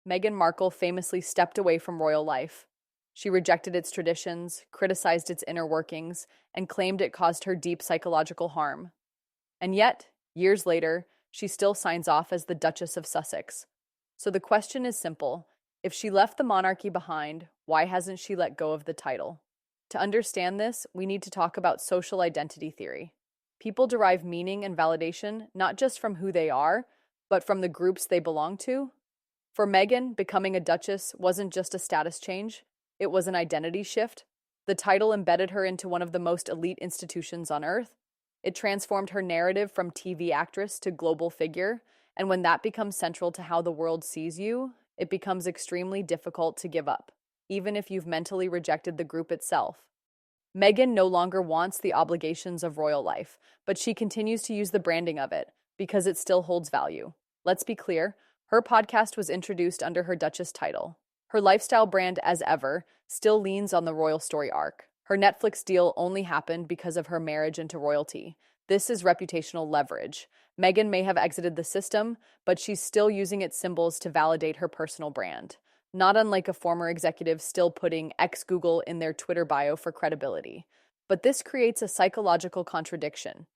Meghan Markle famously stepped away from royal life. She rejected its traditions, criticized its inner workings, and claimed it caused her deep psychological harm. And yet, years later, she still signs off as the Duchess of Sussex. So the question is simple. If she left the monarchy behind, why hasn't she let go of the title? To understand this, we need to talk about social identity theory. People derive meaning and validation not just from who they are, but from the groups they belong to. For Meghan, becoming a duchess wasn't just a status change, it was an identity shift. The title embedded her into one of the most elite institutions on earth. It transformed her narrative from TV actress to global figure, and when that becomes central to how the world sees you, it becomes extremely difficult to give up, even if you've mentally rejected the group itself. Meghan no longer wants the obligations of royal life, but she continues to use the branding of it because it still holds value. Let's be clear, her podcast was introduced under her Duchess title. Her lifestyle brand, as ever, still leans on the royal story arc. Her Netflix deal only happened because of her marriage into royalty. This is reputational leverage. Meghan may have exited the system, but she's still using its symbols to validate her personal brand. Not unlike a former executive still putting ex-Google in their Twitter bio for credibility. But this creates a psychological contradiction.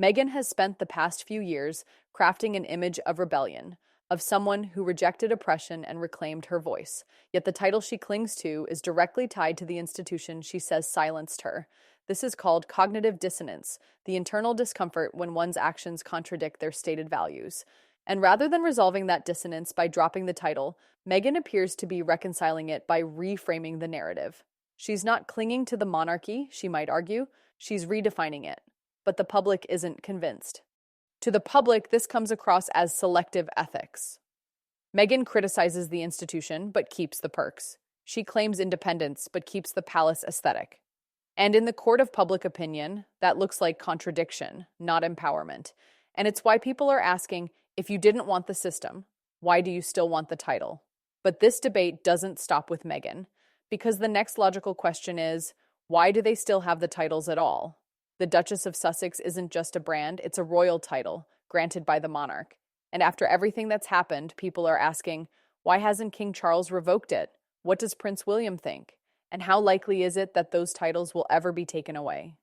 Meghan has spent the past few years crafting an image of rebellion, of someone who rejected oppression and reclaimed her voice. Yet the title she clings to is directly tied to the institution she says silenced her. This is called cognitive dissonance, the internal discomfort when one's actions contradict their stated values. And rather than resolving that dissonance by dropping the title, Meghan appears to be reconciling it by reframing the narrative. She's not clinging to the monarchy, she might argue, she's redefining it. But the public isn't convinced. To the public, this comes across as selective ethics. Meghan criticizes the institution, but keeps the perks. She claims independence, but keeps the palace aesthetic. And in the court of public opinion, that looks like contradiction, not empowerment. And it's why people are asking, if you didn't want the system, why do you still want the title? But this debate doesn't stop with Meghan, because the next logical question is, why do they still have the titles at all? The Duchess of Sussex isn't just a brand, it's a royal title, granted by the monarch. And after everything that's happened, people are asking, why hasn't King Charles revoked it? What does Prince William think? And how likely is it that those titles will ever be taken away?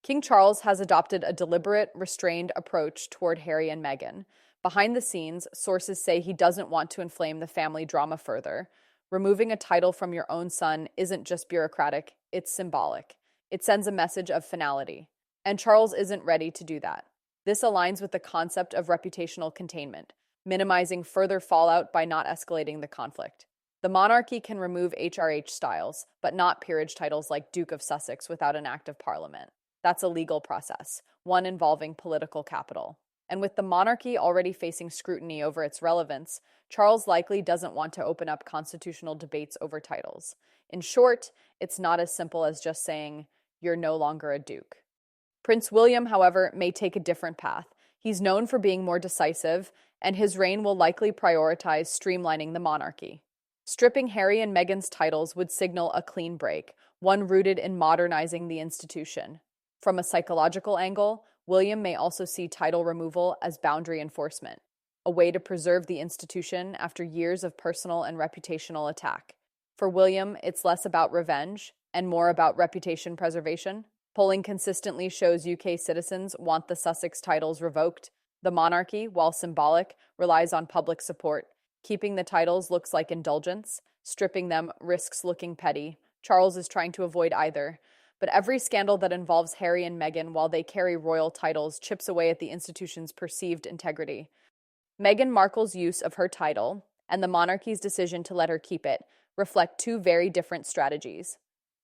King Charles has adopted a deliberate, restrained approach toward Harry and Meghan. Behind the scenes, sources say he doesn't want to inflame the family drama further. Removing a title from your own son isn't just bureaucratic, it's symbolic. It sends a message of finality. And Charles isn't ready to do that. This aligns with the concept of reputational containment, minimizing further fallout by not escalating the conflict. The monarchy can remove HRH styles, but not peerage titles like Duke of Sussex without an act of parliament. That's a legal process, one involving political capital. And with the monarchy already facing scrutiny over its relevance, Charles likely doesn't want to open up constitutional debates over titles. In short, it's not as simple as just saying, you're no longer a duke. Prince William, however, may take a different path. He's known for being more decisive, and his reign will likely prioritize streamlining the monarchy. Stripping Harry and Meghan's titles would signal a clean break, one rooted in modernizing the institution. From a psychological angle, William may also see title removal as boundary enforcement, a way to preserve the institution after years of personal and reputational attack. For William, it's less about revenge and more about reputation preservation. Polling consistently shows UK citizens want the Sussex titles revoked. The monarchy, while symbolic, relies on public support. Keeping the titles looks like indulgence. Stripping them risks looking petty. Charles is trying to avoid either. But every scandal that involves Harry and Meghan while they carry royal titles chips away at the institution's perceived integrity. Meghan Markle's use of her title and the monarchy's decision to let her keep it reflect two very different strategies.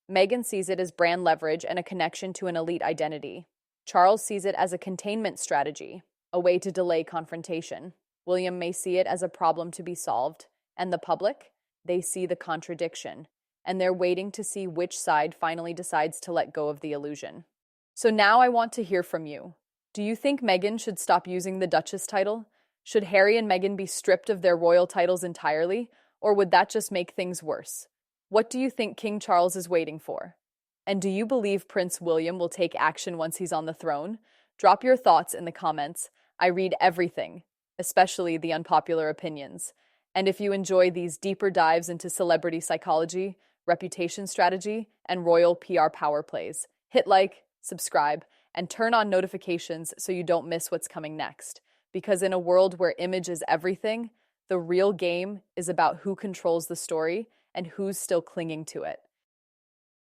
Meghan sees it as brand leverage and a connection to an elite identity. Charles sees it as a containment strategy, a way to delay confrontation. William may see it as a problem to be solved. And the public? They see the contradiction. And they're waiting to see which side finally decides to let go of the illusion. So now I want to hear from you. Do you think Meghan should stop using the Duchess title? Should Harry and Meghan be stripped of their royal titles entirely? Or would that just make things worse? What do you think King Charles is waiting for? And do you believe Prince William will take action once he's on the throne? Drop your thoughts in the comments. I read everything, especially the unpopular opinions. And if you enjoy these deeper dives into celebrity psychology, reputation strategy, and royal PR power plays, hit like, subscribe, and turn on notifications so you don't miss what's coming next. Because in a world where image is everything, the real game is about who controls the story and who's still clinging to it.